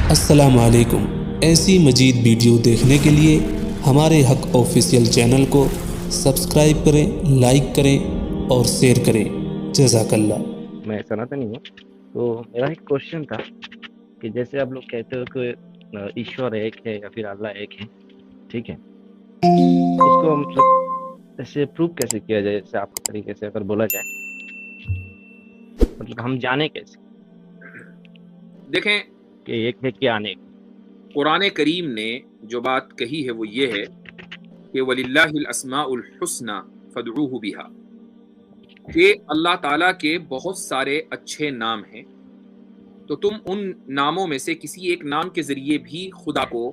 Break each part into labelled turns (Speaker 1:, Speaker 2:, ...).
Speaker 1: अस्सलाम वालेकुम। ऐसी मजीद वीडियो देखने के लिए हमारे हक ऑफिशियल चैनल को सब्सक्राइब करें, लाइक करें और शेयर करें। जज़ाकल्लाह।
Speaker 2: मैं सनातनी हूँ। तो मेरा एक क्वेश्चन था कि जैसे आप लोग कहते हो कि ईश्वर एक है या फिर अल्लाह एक है, ठीक है, उसको मतलब ऐसे प्रूव कैसे किया जाए? जैसे आपके तरीके से अगर बोला जाए, मतलब हम जाने कैसे
Speaker 3: देखें,
Speaker 2: कि एक है कि अनेक?
Speaker 3: कुरान करीम ने जो बात कही है वो ये है कि वलिल्लाहिल अस्माउल हुस्ना फदऊहु बिहा, कि अल्लाह ताला के बहुत सारे अच्छे नाम हैं, तो तुम उन नामों में से किसी एक नाम के जरिए भी खुदा को,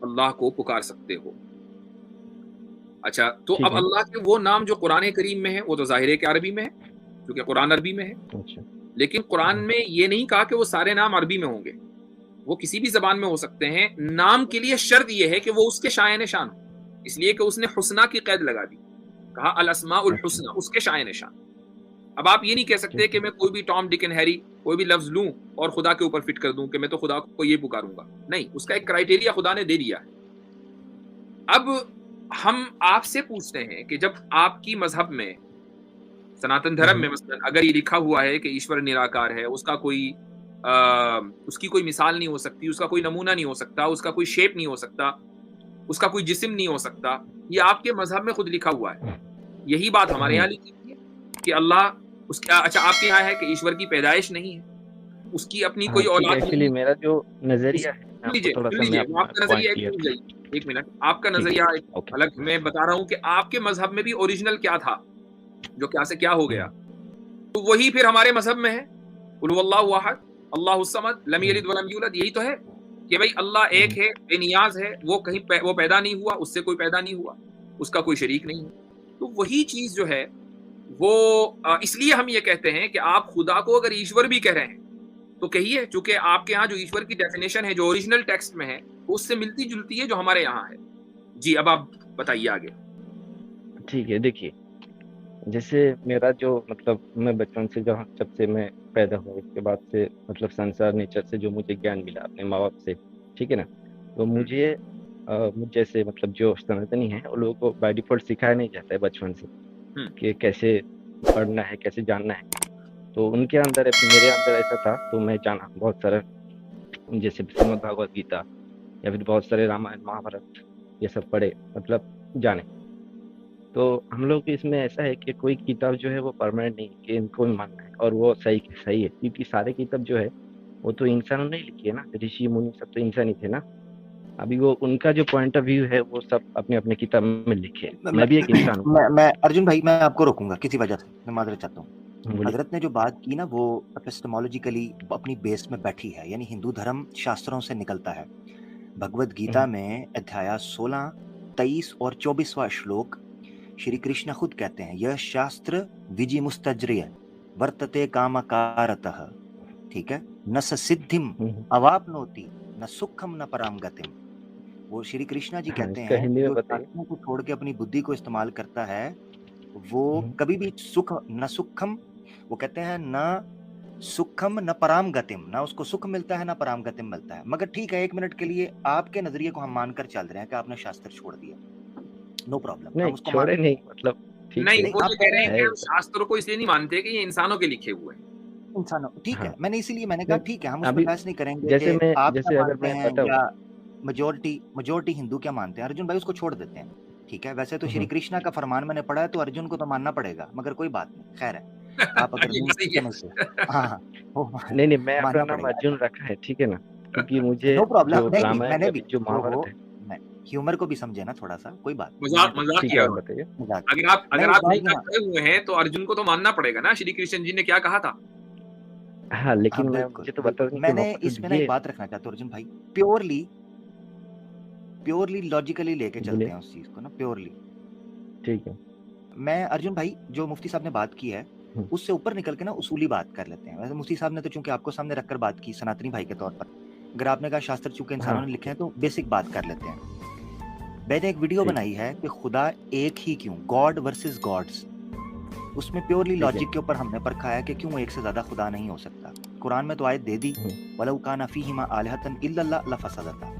Speaker 3: अल्लाह को पुकार सकते हो। अच्छा, तो
Speaker 2: ठीक
Speaker 3: अब
Speaker 2: है।
Speaker 3: अल्लाह के वो नाम जो कुरान करीम में है वो तो जाहिर है कि अरबी में है, क्योंकि कुरान अरबी में है।
Speaker 2: अच्छा।
Speaker 3: लेकिन कुरान में ये नहीं कहा कि वो सारे नाम अरबी में होंगे, वो किसी भी जबान में हो सकते हैं। नाम के लिए शर्त यह है कि वो उसके शायन शान हो, इसलिए कि उसने हुस्ना की कैद लगा दी, कहा अल अस्माउल
Speaker 2: अच्छा।
Speaker 3: हुस्ना, उसके शायन शान। अब आप ये नहीं कह सकते कि मैं कोई भी टॉम डिक एंड हैरी कोई भी लफ्ज लूं और खुदा के ऊपर फिट कर दूं कि मैं तो खुदा को ये पुकारूंगा। नहीं, उसका एक क्राइटेरिया खुदा ने दे दिया है। अब हम आपसे पूछते हैं कि जब आपकी मजहब में, सनातन धर्म में मसलन अगर ये लिखा हुआ है कि ईश्वर निराकार है, उसका कोई उसकी कोई मिसाल नहीं हो सकती, उसका कोई नमूना नहीं हो सकता, उसका कोई शेप नहीं हो सकता, उसका कोई जिस्म नहीं हो सकता, ये आपके मजहब में खुद लिखा हुआ है। यही बात हमारे यहाँ लिखी हुई है कि अल्लाह उसका, अच्छा आपके यहाँ है कि ईश्वर की पैदाइश नहीं है, उसकी अपनी
Speaker 2: हाँ,
Speaker 3: कोई
Speaker 2: ठीक है।
Speaker 3: औलाद नहीं
Speaker 2: एक्चुअली
Speaker 3: है।
Speaker 2: मेरा जो नज़रिया है, मैं
Speaker 3: सुन
Speaker 2: आपको
Speaker 3: लीजिए
Speaker 2: थोड़ा
Speaker 3: सुन
Speaker 2: सा मैं
Speaker 3: लीजिए, वो
Speaker 2: अपना
Speaker 3: आपका
Speaker 2: पॉइंट
Speaker 3: नजरिया एक
Speaker 2: क्लियर
Speaker 3: मिनट
Speaker 2: कर।
Speaker 3: जाइए, एक मिनट, आपका
Speaker 2: ठीक
Speaker 3: नजरिया
Speaker 2: है।
Speaker 3: एक
Speaker 2: ओके।
Speaker 3: अलग, मैं बता रहा हूँ कि आपके मजहब में भी ओरिजिनल क्या था, जो क्या से क्या हो गया, तो वही फिर हमारे मजहब में है। कुल हुवल्लाहु अहद, अल्लाहुस समद, लम यलिद वलम यूलद। यही तो है कि भाई अल्लाह एक है, बेनियाज है, वो कहीं वो पैदा नहीं हुआ, उससे कोई पैदा नहीं हुआ, उसका कोई शरीक नहीं है। तो वही चीज जो है वो इसलिए हम ये कहते हैं कि आप खुदा को अगर ईश्वर भी कह रहे हैं तो कहिए, चूंकि आपके यहाँ जो ईश्वर की डेफिनेशन है जो ओरिजिनल टेक्स्ट में है वो उससे मिलती जुलती है जो हमारे यहाँ है। जी, अब आप बताइए आगे।
Speaker 2: ठीक है। देखिए, जैसे मेरा जो मतलब मैं बचपन से जब से मैं पैदा हुआ, उसके बाद से मतलब संसार नेचर से जो मुझे ज्ञान मिला अपने माँ बाप से, ठीक है ना, तो मुझे मुझ जैसे मतलब जो सनातनी है उन लोगों को बाय डिफॉल्ट सिखाया नहीं जाता है बचपन से
Speaker 3: हम्म,
Speaker 2: कि कैसे पढ़ना है, कैसे जानना है। तो उनके अंदर मेरे अंदर ऐसा था, तो मैं जाना बहुत सारा, जैसे श्रीमद् भागवत गीता या फिर बहुत सारे रामायण महाभारत ये सब पढ़े, मतलब जाने। तो हम लोग इसमें ऐसा है कि कोई किताब जो है वो परमानेंट नहीं है कि इनको भी मानना है और वो सही सही है, क्योंकि सारे किताब जो है वो तो इंसानों ने लिखी है ना, ऋषि मुनि सब तो इंसान ही थे ना। अभी वो उनका जो पॉइंट ऑफ व्यू है वो सब अपने अपने किताब में लिखे हैं। मैं भी एक इंसान हूँ।
Speaker 4: मैं अर्जुन भाई, मैं आपको रोकूंगा किसी वजह से, मैं माजरत चाहता हूँ।
Speaker 2: बोलिए।
Speaker 4: हजरत ने जो बात की ना वो एपिस्टेमोलॉजिकली अपनी बेस में बैठी है, यानी हिंदू धर्म शास्त्रों से निकलता है। भगवत गीता में अध्याय 16, 23 और 24वां श्लोक श्री कृष्ण खुद कहते हैं, यह शास्त्र विजि मुस्तज्रिय वर्तते कामकारतः, ठीक है, न स सिद्धिम अवाप्नोति न सुखम न पराम गतिम। वो श्री कृष्णा जी
Speaker 2: हाँ,
Speaker 4: कहते
Speaker 2: इसका
Speaker 4: हैं
Speaker 2: हिंदी में
Speaker 4: जो
Speaker 2: बताइए।
Speaker 4: शास्त्रों को छोड़ के अपनी बुद्धि को इस्तेमाल करता है वो कभी भी सुख न सुखम, वो कहते हैं न सुखम न पराम गतिम, ना उसको सुख मिलता है ना पराम गतिम मिलता है। मगर ठीक है, एक मिनट के लिए आपके नजरिए को हम मानकर चल रहे हैं कि आपने शास्त्र छोड़ दिया, नो प्रॉब्लम, हम
Speaker 2: नहीं,
Speaker 4: उसको
Speaker 2: छोड़े
Speaker 4: मान
Speaker 2: नहीं, मतलब ठीक
Speaker 3: नहीं,
Speaker 2: है।
Speaker 3: वो
Speaker 4: आप
Speaker 3: ये
Speaker 4: कह
Speaker 3: कह रहे
Speaker 4: रहे
Speaker 3: हैं
Speaker 4: हैं
Speaker 3: कि
Speaker 2: है
Speaker 3: हम शास्त्रों को इसलिए नहीं मानते कि ये इंसानों के लिखे हुए हैं।
Speaker 4: इंसानों, ठीक
Speaker 2: हाँ।
Speaker 4: है, मैंने कहा
Speaker 2: नहीं,
Speaker 4: ठीक है, हम उस पर
Speaker 2: अभी
Speaker 4: बहस नहीं करेंगे
Speaker 2: जैसे
Speaker 4: कि
Speaker 2: मैं,
Speaker 4: आप क्या
Speaker 2: जैसे अगर
Speaker 4: मानते
Speaker 2: मैं
Speaker 4: हैं
Speaker 2: बताऊं।
Speaker 4: या मेजोरिटी हिंदू क्या मानते हैं। अर्जुन भाई उसको छोड़ देते हैं, ठीक है। वैसे तो श्री कृष्णा का फरमान मैंने पढ़ा है तो अर्जुन को तो मानना पड़ेगा, मगर कोई बात नहीं, खैर है, आप अगर
Speaker 3: ये भी
Speaker 4: नहीं
Speaker 3: सही है।
Speaker 4: समझते, हाँ वो
Speaker 2: नहीं, मैं अपना
Speaker 4: मानना
Speaker 2: नाम
Speaker 4: पड़ेगा,
Speaker 2: अर्जुन रखा है, ठीक है ना, क्योंकि मुझे
Speaker 4: नो प्रॉब्लम।
Speaker 2: जो
Speaker 4: नहीं,
Speaker 2: रामायण
Speaker 4: मैंने
Speaker 2: या
Speaker 4: भी
Speaker 2: फिर जो
Speaker 4: जो हो,
Speaker 2: महाभारत है।
Speaker 4: मैं ह्यूमर को भी समझे ना थोड़ा सा, कोई बात नहीं,
Speaker 3: मजाक
Speaker 4: मानते हैं,
Speaker 3: मजाक
Speaker 2: ठीक है,
Speaker 3: किया
Speaker 2: आप
Speaker 3: हुआ।
Speaker 2: बताइए।
Speaker 4: मजाक।
Speaker 3: अगर
Speaker 4: मैं
Speaker 3: आप
Speaker 4: एक
Speaker 3: नहीं
Speaker 4: बात
Speaker 3: कर
Speaker 4: यहाँ,
Speaker 3: खड़े हुए हैं तो अर्जुन को तो मानना पड़ेगा ना, श्री कृष्ण जी ने क्या कहा था।
Speaker 2: हाँ,
Speaker 4: हाँ
Speaker 2: लेकिन मैं
Speaker 4: बिल्कुल
Speaker 2: मुझे तो बता
Speaker 4: बिल्कुल,
Speaker 2: देने के
Speaker 4: मैंने
Speaker 2: मौका तो
Speaker 4: इसमें ना एक
Speaker 2: दीजिए।
Speaker 4: बात रखना चाहता हूँ अर्जुन भाई, प्योरली लॉजिकली लेके चलते
Speaker 2: बोलिए।
Speaker 4: हैं उस चीज को ना, प्योरली।
Speaker 2: ठीक है।
Speaker 4: मैं अर्जुन भाई जो मुफ्ती साहब ने बात की है
Speaker 2: हम्म,
Speaker 4: उससे ऊपर निकल के ना उसूली बात कर लेते हैं। वैसे मुफ्ती साहब ने तो चूंकि आपको सामने रखकर बात की सनातनी भाई के तौर पर, अगर आपने कहा शास्त्र चूंकि इंसानों
Speaker 2: हाँ,
Speaker 4: ने लिखे
Speaker 2: ओके,
Speaker 4: हैं तो बेसिक बात कर लेते हैं। मैंने एक वीडियो
Speaker 2: ठीक
Speaker 4: बनाई है कि खुदा एक ही क्यों, गॉड वर्सेस गॉड्स, उसमें प्योरली
Speaker 2: ठीक है।
Speaker 4: लॉजिक के ऊपर हमने परखा है कि क्यों एक से ज्यादा खुदा नहीं हो सकता। कुरान में तो आयत दे दी, वलौ काना फीहिमा आलिहतन इल्लल्लाह लफसदता,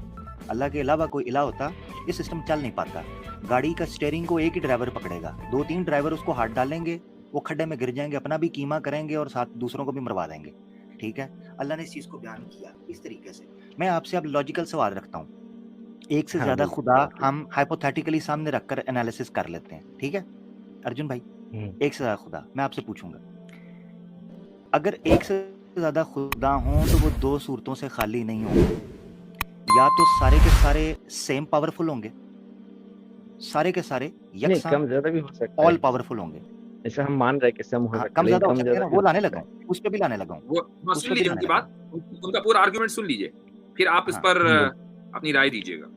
Speaker 4: अल्लाह के अलावा कोई इलाह होता ये सिस्टम चल नहीं पाता। गाड़ी का स्टीयरिंग को एक ही ड्राइवर पकड़ेगा, 2-3 ड्राइवर उसको हाथ डालेंगे, वो खड्डे में गिर जाएंगे, अपना भी कीमा करेंगे और साथ दूसरों को भी मरवा देंगे। ठीक है, अल्लाह ने इस चीज को बयान किया इस तरीके से। मैं आपसे अब लॉजिकल सवाल रखता हूँ, एक से
Speaker 2: हाँ
Speaker 4: ज्यादा
Speaker 2: बिल्कुल
Speaker 4: खुदा
Speaker 2: बिल्कुल।
Speaker 4: हम हाइपोथेटिकली सामने रखकर एनालिसिस कर लेते हैं, ठीक है अर्जुन भाई? एक से ज्यादा खुदा मैं आपसे पूछूंगा, अगर एक से ज्यादा खुदा हों तो वो दो सूरतों से खाली नहीं होंगे। या तो सारे के सारे सेम पावरफुल होंगे, सारे के सारे
Speaker 2: नहीं,
Speaker 4: यकसां
Speaker 2: कम ज्यादा भी हो सकता
Speaker 4: ऑल
Speaker 2: है,
Speaker 4: पावरफुल होंगे।
Speaker 2: ऐसा हम मान रहे हैं कि सम हो
Speaker 4: हाँ,
Speaker 2: सकता
Speaker 4: कम
Speaker 2: है, लेकिन
Speaker 4: ज्यादा हो
Speaker 2: कम
Speaker 4: सकते हैं
Speaker 2: ज्यादा
Speaker 4: ना,
Speaker 2: भी
Speaker 4: वो
Speaker 2: हो
Speaker 4: लाने
Speaker 2: सकता
Speaker 4: लगा
Speaker 2: है।
Speaker 4: हूँ, उस पे भी लाने लगा हूँ,
Speaker 3: वो
Speaker 4: उस
Speaker 3: सुन
Speaker 4: पे भी
Speaker 3: लीजिए
Speaker 4: लाने
Speaker 3: उनकी
Speaker 4: लगा
Speaker 3: बात,
Speaker 4: हूँ।
Speaker 3: उनका पूरा आर्गुमेंट सुन लीजिए, फिर आप इस
Speaker 4: हाँ
Speaker 3: पर
Speaker 2: बोलो।
Speaker 3: अपनी राय दीजिएगा।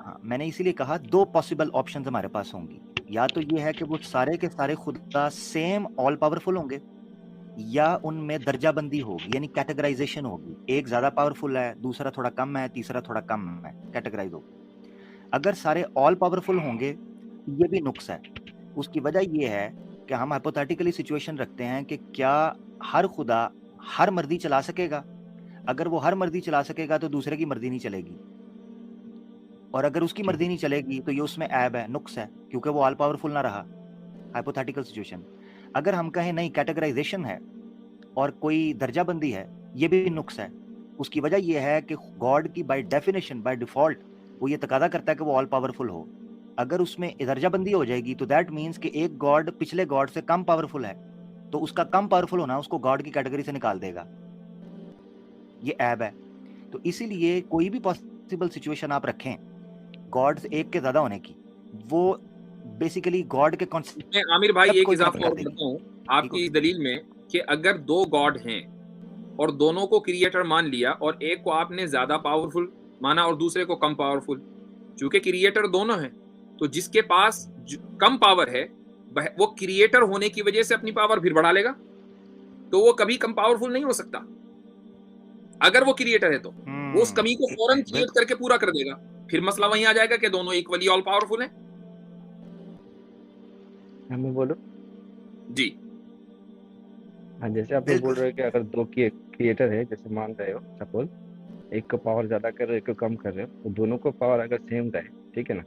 Speaker 4: हाँ, मैंने इसीलिए कहा दो पॉसिबल ऑप्शंस हमारे पास होंगी, या तो ये है कि वो सारे के सारे खुदा सेम ऑल पावरफुल होंगे, या उनमें दर्जाबंदी होगी, यानी कैटेगराइजेशन होगी, एक ज्यादा पावरफुल है, दूसरा थोड़ा कम है, तीसरा थोड़ा कम है, कैटेगराइज होगी। अगर सारे ऑल पावरफुल होंगे ये भी नुक्स है। उसकी वजह ये है कि हम हाइपोथेटिकली सिचुएशन रखते हैं कि क्या हर खुदा हर मर्जी चला सकेगा? अगर वो हर मर्जी चला सकेगा तो दूसरे की मर्जी नहीं चलेगी, और अगर उसकी
Speaker 2: ठीक
Speaker 4: मर्जी
Speaker 2: है।
Speaker 4: नहीं चलेगी तो ये उसमें ऐब है, नुक्स है, क्योंकि वो ऑल पावरफुल ना रहा। Hypothetical situation. अगर हम कहें नहीं कैटेगराइजेशन है और कोई दर्जाबंदी है, ये भी नुक्स है। उसकी वजह यह है कि गॉड की बाय डेफिनेशन बाय डिफॉल्ट वो ये तकादा करता है कि वो ऑल पावरफुल हो। अगर उसमें दर्जाबंदी हो जाएगी तो दैट मीन्स कि एक गॉड पिछले गॉड से कम पावरफुल है, तो उसका कम पावरफुल होना उसको गॉड की कैटेगरी से निकाल देगा। ये ऐब है। तो इसीलिए कोई भी पॉसिबल सिचुएशन आप रखें गॉड से एक के ज्यादा होने की, वो बेसिकली गॉड के कॉन्सेप्ट
Speaker 3: मैं आमिर भाई एक
Speaker 4: को ही खत्म
Speaker 3: इजाफा
Speaker 4: कर
Speaker 3: और
Speaker 4: देगी।
Speaker 3: करता हूँ
Speaker 4: ठीक
Speaker 3: आपकी इस दलील में कि अगर दो गॉड हैं और दोनों को क्रिएटर मान लिया और एक को आपने ज्यादा पावरफुल माना और दूसरे को कम पावरफुल, चूंकि क्रिएटर दोनों हैं तो जिसके पास कम पावर है वो क्रिएटर होने की वजह से अपनी पावर फिर बढ़ा लेगा, तो वो कभी कम पावरफुल नहीं हो सकता। अगर वो क्रिएटर है तो वो उस कमी को फौरन क्रिएट करके पूरा कर देगा, फिर मसला वहीं आ जाएगा कि दोनों इक्वली ऑल पावरफुल हैं।
Speaker 2: मैं बोलो।
Speaker 3: जी
Speaker 2: हाँ, जैसे आप लोग बोल रहे हो कि अगर दो क्रिएटर है, जैसे मान रहे हो सपोज एक को पावर ज्यादा कर रहे हो, एक को कम कर रहे हो, तो दोनों को पावर अगर सेम रहे, ठीक है ना,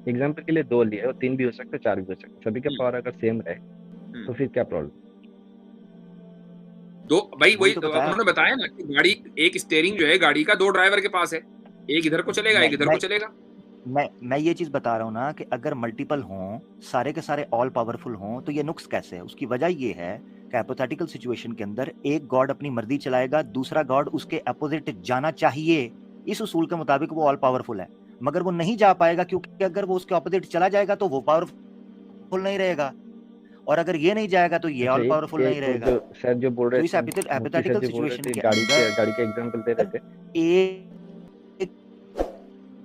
Speaker 2: एग्जाम्पल के लिए दो लिए और 3 भी हो सकता है, 4 भी हो सकता है, सभी का पावर अगर सेम रहे तो फिर क्या प्रॉब्लम?
Speaker 3: दो भाई वही
Speaker 4: तो बताया
Speaker 3: उन्होंने बताया ना कि गाड़ी एक स्टीयरिंग जो है गाड़ी का दो ड्राइवर के पास है, एक इधर को चलेगा एक इधर को चलेगा।
Speaker 4: मैं ये चीज बता रहा हूँ ना कि अगर मल्टीपल हों, सारे के सारे ऑल पावरफुल हों, तो ये नुक्स कैसे है? उसकी वजह ये है कि हाइपोथेटिकल सिचुएशन के अंदर एक गॉड अपनी मर्जी चलाएगा, दूसरा गॉड उसके अपोजिट जाना चाहिए, इस उसूल के मुताबिक वो ऑल पावरफुल है, मगर वो नहीं जा पाएगा क्योंकि अगर वो उसके अपोजिट चला जाएगा तो वो पावरफुल नहीं रहेगा, और अगर ये नहीं जाएगा तो ये ऑल पावरफुल नहीं रहेगा।
Speaker 2: जो सर जो बोल रहे
Speaker 4: तो इस
Speaker 2: थे, मुफ्ती
Speaker 4: हाइपोथेटिकल
Speaker 2: सर जो बोल रहे
Speaker 4: सिचुएशन
Speaker 2: थे,
Speaker 4: के अंदर
Speaker 2: गाड़ी का एग्जांपल दे रहे थे,
Speaker 4: एक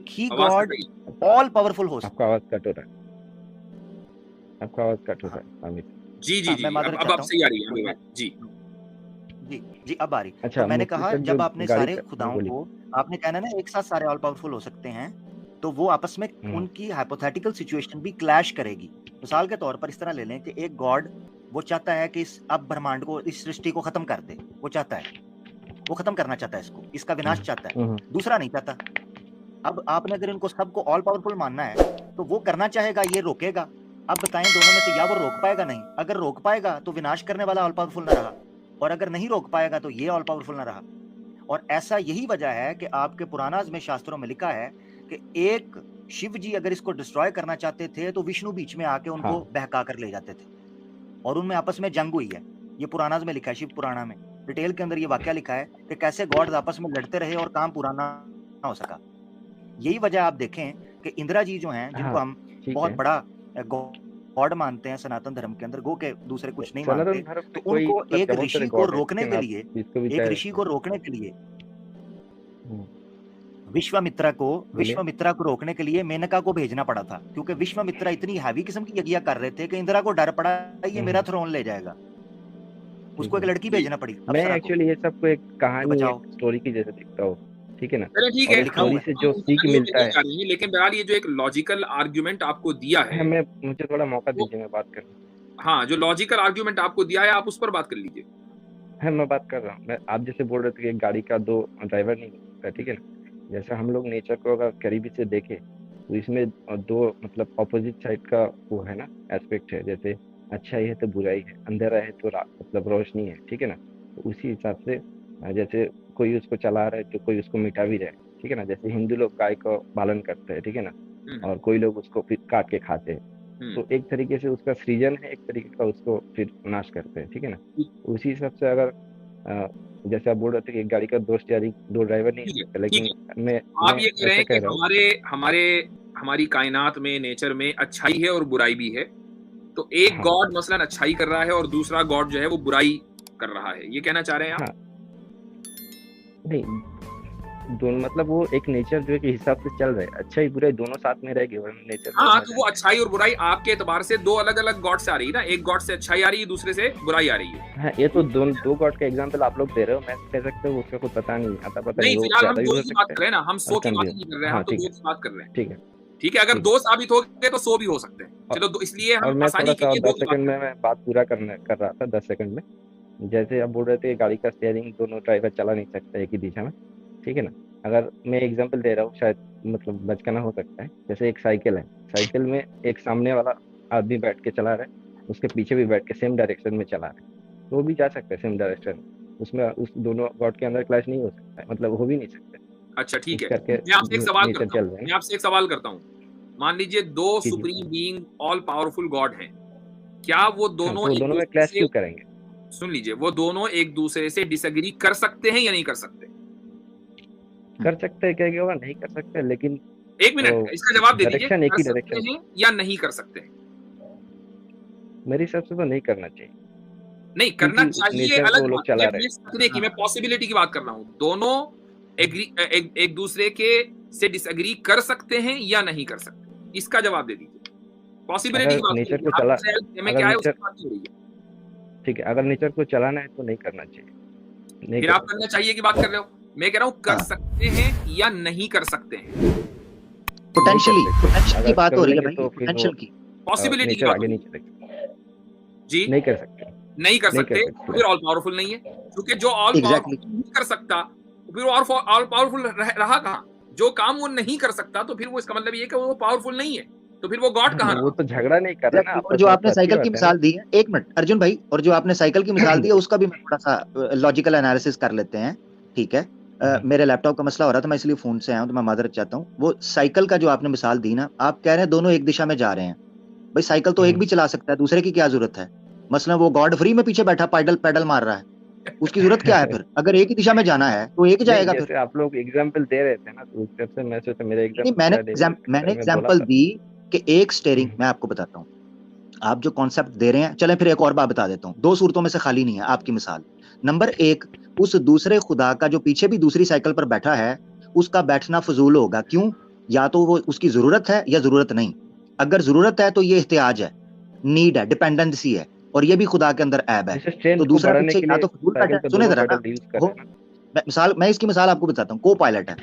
Speaker 4: ही
Speaker 3: आवाज कट
Speaker 4: गॉड
Speaker 3: रही है।
Speaker 4: ऑल पावरफुल हो सकता
Speaker 2: आपका आवाज कट हो रहा है, आपका आवाज कट हो रहा है आमिर।
Speaker 3: जी जी
Speaker 4: हाँ,
Speaker 3: जी
Speaker 4: मैं माजरत
Speaker 3: अब
Speaker 4: चाहता
Speaker 3: सही आ रही है
Speaker 4: हूँ।
Speaker 3: आमिर भाई जी
Speaker 4: जी जी अब आ रही।
Speaker 2: अच्छा,
Speaker 4: तो मैंने
Speaker 2: मुफ्ती
Speaker 4: कहा
Speaker 2: सर जो
Speaker 4: जब आपने
Speaker 2: गाड़ी
Speaker 4: सारे
Speaker 2: का
Speaker 4: खुदाओं
Speaker 2: बोलिए।
Speaker 4: को आपने कहना ना एक साथ सारे ऑल पावरफुल हो सकते हैं, तो वो आपस में उनकी हाइपोथेटिकल सिचुएशन भी क्लैश करेगी। मिसाल के तौर पर इस तरह ले लें कि एक गॉड वो चाहता है कि इस अब ब्रह्मांड को, इस सृष्टि को खत्म कर दे, वो चाहता है, वो खत्म करना चाहता है, इसको, इसका विनाश चाहता है, दूसरा नहीं चाहता। अब आपने अगर इनको सबको ऑल पावरफुल मानना है तो वो करना चाहेगा, ये रोकेगा। अब बताएं दोनों में से या वो रोक पाएगा? नहीं। अगर रोक पाएगा तो विनाश करने वाला ऑल पावरफुल ना रहा, और अगर नहीं रोक पाएगा तो ये ऑल पावरफुल ना रहा। और ऐसा यही वजह है कि आपके पुरानाज में शास्त्रों में लिखा है कि एक शिव जी अगर इसको डिस्ट्रॉय करना चाहते थे तो विष्णु बीच में आके उनको बहका कर ले जाते थे, और उनमें आपस में जंग हुई है। ये पुरानाज में लिखा है, शिव पुराणा में डिटेल के अंदर ये वाकया लिखा है कि कैसे गॉड्स आपस में लड़ते रहे और काम पूरा ना हो सका। यही वजह आप देखें कि इंदिरा जी जो हैं, जिनको हम बहुत बड़ा गॉड मानते हैं सनातन धर्म के अंदर, गो के दूसरे कुछ नहीं मानते, तो उनको एक ऋषि को रोकने के लिए, एक ऋषि को रोकने के लिए विश्वामित्रा को रोकने के लिए मेनका को भेजना पड़ा था, क्योंकि विश्वामित्रा इतनी हैवी किस्म की यज्ञ कर रहे थे कि इंदिरा को डर पड़ा ये मेरा थ्रोन ले जाएगा, उसको एक लड़की भेजना पड़ी।
Speaker 2: मैं एक्चुअली ये सबको एक कहानी, एक स्टोरी की जैसे देखता हूँ, ठीक है ना?
Speaker 3: ठीक है,
Speaker 2: स्टोरी से जो सीख मिलता है,
Speaker 3: लेकिन बहरहाल ये जो एक लॉजिकल आर्ग्यूमेंट आपको दिया है,
Speaker 2: मुझे थोड़ा मौका दीजिए, मैं बात करूं।
Speaker 3: हाँ, जो लॉजिकल आर्ग्यूमेंट आपको दिया है आप उस पर बात कर लीजिए।
Speaker 2: है, मैं बात कर रहा हूँ। मैं आप जैसे बोल रहे थे कि एक गाड़ी का 2 ड्राइवर नहीं हो सकता, ठीक है ना? जैसे हम लोग नेचर को अगर करीबी से देखें तो इसमें 2 मतलब ऑपोजिट साइड का वो है ना, एस्पेक्ट है। जैसे अच्छाई है तो बुराई है, अंधेरा है तो मतलब रोशनी है, ठीक है ना? तो उसी हिसाब से जैसे कोई उसको चला रहा है तो कोई उसको मिटा भी रहा है, ठीक है ना? जैसे हिंदू लोग गाय का पालन करते हैं, ठीक है ना? और कोई लोग उसको फिर काट के खाते हैं। तो एक तरीके से उसका सृजन है, एक तरीके का उसको फिर नाश करते हैं, ठीक है ना? उसी हिसाब से अगर जैसे आप बोल रहे थे कि एक गाड़ी का 2 ड्राइवर नहीं हो सकता, लेकिन मैं
Speaker 3: आप ये कह रहे हैं कि
Speaker 2: कह रहा हूँ
Speaker 3: हमारी कायनात में, नेचर में अच्छाई है और बुराई भी है। तो एक
Speaker 2: हाँ।
Speaker 3: गॉड मसलन अच्छाई कर रहा है और दूसरा गॉड जो है वो बुराई कर रहा है, ये कहना चाह रहे हैं आप?
Speaker 2: हाँ, नहीं, दोनों मतलब वो एक नेचर जो है के हिसाब से चल रहे हैं, अच्छाई बुराई दोनों साथ में रहेगी, वरना नेचर
Speaker 3: हाँ, तो वो अच्छाई और बुराई आपके एतबार से 2 अलग-अलग गॉड से आ रही है ना, एक गॉड से अच्छाई आ रही है, दूसरे से बुराई आ रही है।
Speaker 2: हाँ, ये तो 2 गॉड का एग्जांपल आप लोग दे रहे हो, मैं कह सकता हूँ उसका कुछ पता नहीं आता, पता
Speaker 3: नहीं,
Speaker 2: नहीं, वो
Speaker 3: फिलहाल हम
Speaker 2: ज्यादा भी
Speaker 3: 2
Speaker 2: हो
Speaker 3: की बात
Speaker 2: सकता
Speaker 3: कर रहे हैं ना, हम 100 की
Speaker 2: कम
Speaker 3: बात
Speaker 2: भी
Speaker 3: नहीं
Speaker 2: हो।
Speaker 3: कर रहे हैं,
Speaker 2: हाँ,
Speaker 3: हम तो
Speaker 2: ठीक
Speaker 3: 2
Speaker 2: है,
Speaker 3: की बात कर रहे हैं।
Speaker 2: ठीक है।
Speaker 3: ठीक है, अगर
Speaker 2: ठीक
Speaker 3: 2 साबित हो गए तो 100 भी हो सकते हैं।
Speaker 2: और-
Speaker 3: चलो इसलिए
Speaker 2: और
Speaker 3: हम
Speaker 2: मैं
Speaker 3: आसानी
Speaker 2: थोड़ा
Speaker 3: के
Speaker 2: सा
Speaker 3: लिए 2
Speaker 2: 10
Speaker 3: की बात
Speaker 2: सेकंड में मैं बात पूरा कर रहा था, 10 सेकंड में। जैसे आप बोल रहे थे गाड़ी का स्टीयरिंग दोनों ड्राइवर चला नहीं सकता एक ही दिशा में, ठीक है ना? अगर मैं एग्जांपल दे रहा हूँ, शायद मतलब बचकाना हो सकता है। जैसे एक साइकिल है, साइकिल में एक सामने वाला आदमी बैठ के चला रहा है, उसके पीछे भी बैठ के सेम डायरेक्शन में चला रहा है, तो वो भी जा सकता है सेम डायरेक्शन में। उसमें उस दोनों गॉड के अंदर क्लैश नहीं हो सकता है, मतलब हो भी नहीं सकता।
Speaker 3: अच्छा, ठीक
Speaker 2: इस
Speaker 3: है।
Speaker 2: करके
Speaker 3: मैं आपसे एक सवाल
Speaker 2: नेचर
Speaker 3: करता
Speaker 2: चल
Speaker 3: हूँ,
Speaker 2: रहे हैं
Speaker 3: मैं
Speaker 2: ना।
Speaker 3: आपसे एक सवाल करता हूँ। मान लीजिए 2
Speaker 2: कीजिए।
Speaker 3: Supreme being all powerful God हैं। क्या वो
Speaker 2: हाँ,
Speaker 3: दोनों
Speaker 2: तो वो
Speaker 3: एक
Speaker 2: दोनों में
Speaker 3: दूसरे
Speaker 2: क्लैश
Speaker 3: से,
Speaker 2: क्यों करेंगे?
Speaker 3: सुन लीजिए, वो दोनों एक दूसरे से डिसएग्री कर सकते हैं या नहीं कर सकते?
Speaker 2: कर सकते हैं, क्या होगा, नहीं कर सकते, लेकिन
Speaker 3: 1 मिनट, इसका जवाब दे दीजिए,
Speaker 2: डायरेक्शन एक
Speaker 3: कर
Speaker 2: ही
Speaker 3: सकते
Speaker 2: डायरेक्शन।
Speaker 3: हैं या नहीं कर सकते हैं?
Speaker 2: मेरे हिसाब से तो नहीं करना चाहिए,
Speaker 3: नहीं, करना
Speaker 2: क्योंकि
Speaker 3: चाहिए
Speaker 2: नेचर को
Speaker 3: अलग
Speaker 2: वो लोग
Speaker 3: बात
Speaker 2: चला
Speaker 3: है,
Speaker 2: रहे
Speaker 3: मैं
Speaker 2: हैं।
Speaker 3: सकने की, मैं पॉसिबिलिटी की बात कर रहा हूँ। दोनों एक दूसरे के से डिसएग्री कर सकते हैं या नहीं कर सकते, इसका जवाब दे दीजिए। पॉसिबिलिटी की
Speaker 2: अगर
Speaker 3: बात
Speaker 2: नेचर
Speaker 3: करिए,
Speaker 2: को
Speaker 3: आप
Speaker 2: चला
Speaker 3: सेल्फ में
Speaker 2: अगर
Speaker 3: क्या है
Speaker 2: नेचर
Speaker 3: उसकी बात नहीं हो रही है।
Speaker 2: ठीक है, अगर नेचर को चलाना है तो नहीं करना चाहिए, नहीं
Speaker 3: फिर
Speaker 2: कर
Speaker 3: आप करना चाहिए की बात कर रहे हो, मैं कह रहा हूँ कर
Speaker 4: हाँ।
Speaker 3: सकते हैं या नहीं कर सकते हैं,
Speaker 4: पोटेंशियली, पोटेंशियल की
Speaker 2: अगर
Speaker 4: बात
Speaker 2: कर
Speaker 4: हो रही है
Speaker 2: लेंगे
Speaker 4: भाई,
Speaker 2: तो फिर वो
Speaker 4: पोटेंशियल की।
Speaker 3: पॉसिबिलिटी की
Speaker 2: नेचर
Speaker 3: बात
Speaker 2: आगे
Speaker 3: हो
Speaker 2: नहीं
Speaker 3: रही है।
Speaker 2: चलेगा,
Speaker 3: जी,
Speaker 2: नहीं कर सकते,
Speaker 3: नहीं कर
Speaker 2: नहीं कर
Speaker 3: सकते
Speaker 2: सकते।
Speaker 3: तो फिर ऑल पावरफुल नहीं है, क्योंकि जो ऑल
Speaker 4: एग्जैक्टली
Speaker 3: पावरफुल नहीं कर सकता फिर वो ऑल पावरफुल रहा कहाँ? जो काम वो नहीं कर सकता तो फिर वो, इसका मतलब ये कि वो पावरफुल नहीं है, तो फिर वो गॉड कहाँ
Speaker 2: वो
Speaker 3: रहा?
Speaker 2: तो झगड़ा नहीं कर रहा ना
Speaker 4: और
Speaker 2: आपस
Speaker 4: जो
Speaker 2: में,
Speaker 4: आपने
Speaker 2: तो अच्छी
Speaker 4: साइकिल की
Speaker 2: बात है ना।
Speaker 4: मिसाल दी है, 1 मिनट अर्जुन भाई, और जो आपने साइकिल की मिसाल दी है उसका भी मैं थोड़ा सा लॉजिकल एनालिसिस कर लेते हैं, ठीक है? मेरे लैपटॉप का मसला हो रहा था, मैं इसलिए फोन से आया हूं, तो मैं माजरत चाहता हूं। वो साइकिल का जो आपने मिसाल दी ना, आप कह रहे हैं दोनों एक दिशा में जा रहे हैं। भाई साइकिल तो एक भी चला सकता है, दूसरे की क्या जरूरत है? मसलन वो गॉड फ्री में पीछे बैठा पैडल मार रहा है, उसकी जरूरत क्या है फिर? अगर एक ही दिशा में जाना है तो एक
Speaker 2: नहीं,
Speaker 4: जाएगा फिर।
Speaker 2: जैसे आप लोग एग्जाम्पल दे रहे थे ना, तो उस तरफ से मैं सोचा मेरे
Speaker 4: नहीं,
Speaker 2: एग्जाम्पल
Speaker 4: मैंने
Speaker 2: मैं बोला
Speaker 4: एग्जांपल
Speaker 2: था।
Speaker 4: दी कि एक स्टेयरिंग, मैं आपको बताता हूँ, आप जो कॉन्सेप्ट दे रहे हैं, चलें फिर एक और बात बता देता हूँ, 2 सूरतों में से खाली नहीं है आपकी मिसाल। नंबर 1, उस दूसरे खुदा का जो पीछे भी दूसरी साइकिल पर बैठा है, उसका बैठना फजूल होगा। क्यों? या तो वो उसकी जरूरत है या जरूरत नहीं। अगर जरूरत है तो ये एहतियाज है, नीड है, डिपेंडेंसी है, और ये भी खुदा के अंदर ऐब है।
Speaker 2: जैसे स्ट्रेंथ
Speaker 4: तो
Speaker 2: को
Speaker 4: दूसरा
Speaker 2: बढ़ाने
Speaker 4: पीछे
Speaker 2: के
Speaker 4: या
Speaker 2: लिए
Speaker 4: तो फजूल बैठा
Speaker 2: साइकिल
Speaker 4: है,
Speaker 2: पे
Speaker 4: सुने
Speaker 2: दोनों
Speaker 4: जरा ना,
Speaker 2: पेडल यूज कर रहे हैं ना।
Speaker 4: मैं इसकी मिसाल आपको बताता हूँ। को पायलट है,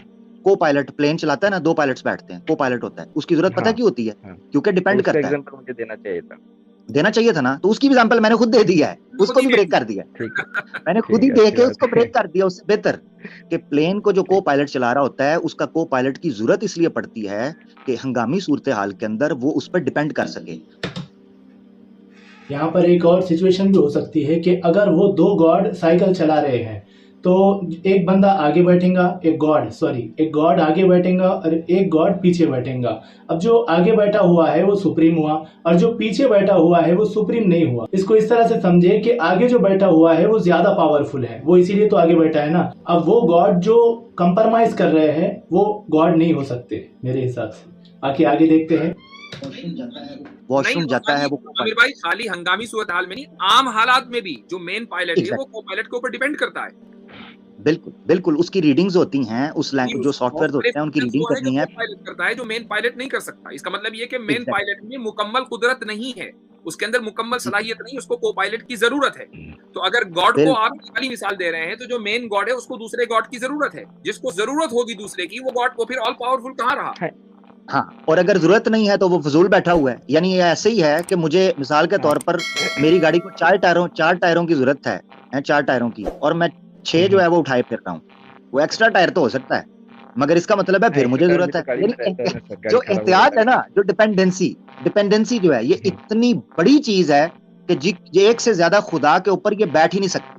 Speaker 4: को पायलट प्लेन चलाता है ना, 2 पायलट्स बैठते हैं, को पायलट होता है, उसकी जरूरत पता है
Speaker 2: हाँ,
Speaker 4: क्यों होती है?
Speaker 2: हाँ,
Speaker 4: क्योंकि
Speaker 2: तो
Speaker 4: डिपेंड
Speaker 2: उसका
Speaker 4: करता है।
Speaker 2: एग्जाम्पल मुझे देना चाहिए था।
Speaker 4: देना चाहिए था ना, तो उसकी भी एग्जांपल मैंने खुद दे दिया है, उसको भी ब्रेक कर दिया।
Speaker 2: ठीक है,
Speaker 4: मैंने खुद
Speaker 2: ठीक
Speaker 4: ही
Speaker 2: है,
Speaker 4: दे
Speaker 2: अच्छी
Speaker 4: के
Speaker 2: बात
Speaker 4: उसको
Speaker 2: है।
Speaker 4: ब्रेक कर दिया। उससे बेहतर कि प्लेन को जो को
Speaker 2: ठीक,
Speaker 4: पायलट चला रहा होता है, उसका को पायलट की जरूरत इसलिए पड़ती है कि हंगामी सूरत हाल के अंदर वो उस पर डिपेंड कर सके।
Speaker 5: यहाँ पर एक और सिचुएशन भी हो सकती है कि अगर वो 2 गॉड साइकिल चला रहे हैं, तो एक बंदा आगे बैठेगा, एक गॉड आगे बैठेगा और एक गॉड पीछे बैठेगा। अब जो आगे बैठा हुआ है वो सुप्रीम हुआ और जो पीछे बैठा हुआ है वो सुप्रीम नहीं हुआ। इसको इस तरह से समझे कि आगे जो बैठा हुआ है वो ज्यादा पावरफुल है, वो इसीलिए तो आगे बैठा है ना। अब वो गॉड जो कंप्रोमाइज कर रहे हैं वो गॉड नहीं हो सकते मेरे हिसाब से। आगे देखते हैं।
Speaker 4: वॉशरूम जाता है वो
Speaker 3: आमिर भाई, खाली हंगामी सूरत हाल में नहीं, आम हालात में भी जो मेन पायलट है वो को पायलट के ऊपर डिपेंड करता है।
Speaker 4: बिल्कुल बिल्कुल, उसकी रीडिंग्स होती हैं, उस लैंग्वेज जो सॉफ्टवेयर होते हैं उनकी रीडिंग करनी है।
Speaker 3: पायलट करता है जो मेन पायलट नहीं कर सकता। इसका मतलब ये कि मेन
Speaker 4: Exactly.
Speaker 3: पायलट में मुकम्मल कुदरत नहीं है, उसके अंदर मुकम्मल सलाहियत नहीं, उसको को पायलट की जरूरत है। तो अगर गॉड को आप वाली मिसाल दे रहे हैं, तो जो मेन गॉड है उसको दूसरे गॉड की जरूरत है, जिसको जरूरत होगी दूसरे की, वो गॉड को फिर ऑल पावरफुल कहाँ रहा?
Speaker 4: हाँ, और अगर जरूरत नहीं है तो वो फजूल बैठा हुआ है। यानी ये ऐसे ही है कि मुझे मिसाल के तौर पर मेरी गाड़ी को चार टायरों की जरूरत है 4 टायरों की, और मैं 6 जो है वो उठाए फिर रहा हूँ। वो एक्स्ट्रा टायर तो हो सकता है, मगर इसका मतलब है फिर मुझे जरूरत है। जो एहतियात है ना, जो डिपेंडेंसी जो है, ये इतनी बड़ी चीज है कि ये एक से ज्यादा खुदा के ऊपर ये बैठ ही नहीं सकती।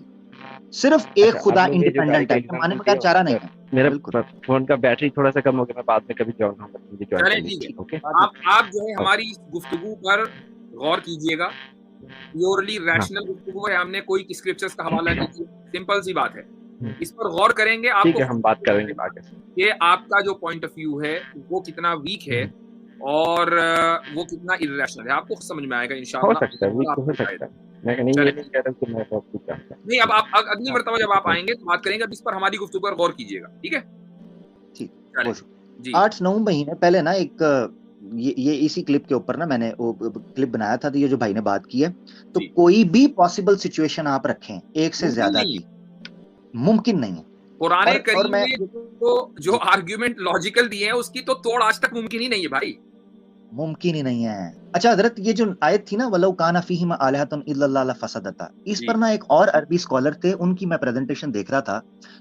Speaker 4: सिर्फ एक खुदा इंडिपेंडेंट है, माने बगैर चारा नहीं है।
Speaker 2: मेरा फोन का बैटरी थोड़ा सा कम हो गया, मैं बाद में कभी जॉइन होगा।
Speaker 3: ओके, आप जो है हमारी इस गुफ्तगू पर गौर कीजिएगा। प्योरली रैशनल गुफ्तगू है, हमने कोई स्क्रिप्चर्स का हवाला नहीं किया, सिंपल सी बात है। इस पर गौर करेंगे, आपको
Speaker 2: हम बात करेंगे आगे
Speaker 3: कि आपका जो पॉइंट ऑफ व्यू है वो कितना वीक है और वो कितना इर्रेशनल है, आपको समझ में आएगा इंशाअल्लाह।
Speaker 2: हो सकता है, वीक हो सकता है। मैं नहीं कह रहा कि मैं बहुत कुछ जानता हूं।
Speaker 3: नहीं, अब आप अगली मर्तबा जब आप आएंगे तो बात करेंगे, अब इस पर हमारी गुफ्तगू पर गौर कीजिएगा, ठीक है?
Speaker 4: ठीक जी। 8-9 महीने पहले ना एक ये इसी क्लिप के ऊपर ना मैंने वो क्लिप बनाया था, तो ये जो भाई ने बात की है, तो कोई भी पॉसिबल सिचुएशन आप रखें एक से ज्यादा की, मुमकिन नहीं है।
Speaker 3: पुराने करीम में तो जो आर्गुमेंट लॉजिकल दिए हैं उसकी तो तोड़ आज तक मुमकिन ही नहीं है भाई, मुमकिन ही नहीं है।
Speaker 4: अच्छा हजरत, ये जो आयत थी ना, वलौ काना फीहिमा आलिहतुन इल्लल्लाह लफसदता, इस पर ना एक और अरबी स्कॉलर थे, उनकी मैं प्रेजेंटेशन देख रहा था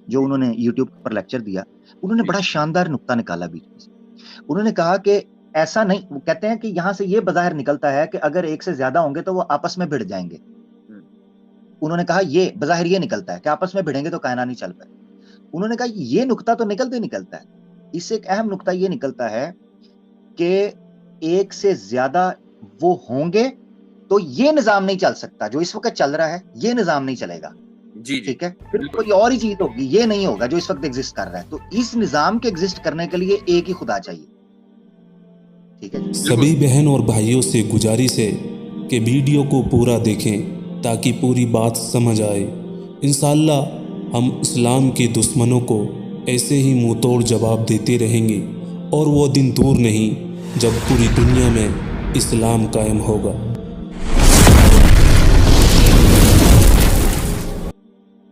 Speaker 4: जो उन्होंने यूट्यूब पर लेक्चर दिया। उन्होंने बड़ा शानदार नुक्ता निकाला बीच में। उन्होंने कहा कि ऐसा नहीं, वो कहते हैं कि यहाँ से ये बज़ाहिर निकलता है कि अगर एक से ज्यादा होंगे तो वो आपस में भिड़ जाएंगे। उन्होंने कहा ये बज़ाहिर ये निकलता है कि आपस में भिड़ेंगे तो कायनात नहीं चल पाए। उन्होंने कहा ये नुक्ता तो निकलता है, इससे एक अहम नुक्ता ये निकलता है कि एक से ज्यादा वो होंगे तो ये निजाम नहीं चल सकता, जो इस वक्त चल रहा है ये निजाम नहीं चलेगा।
Speaker 3: जी
Speaker 4: ठीक है, फिर कोई और ही चीज होगी, ये नहीं होगा जो इस वक्त एग्जिस्ट कर रहा है। तो इस निजाम के एग्जिस्ट करने के लिए एक ही खुदा चाहिए। ठीक है,
Speaker 1: सभी बहन और भाइयों से गुजारिश है कि वीडियो को पूरा देखें ताकि पूरी बात समझ आए। इंशाअल्लाह हम इस्लाम के दुश्मनों को ऐसे ही मुंह तोड़ जवाब देते रहेंगे और वो दिन दूर नहीं जब पूरी दुनिया में इस्लाम कायम होगा।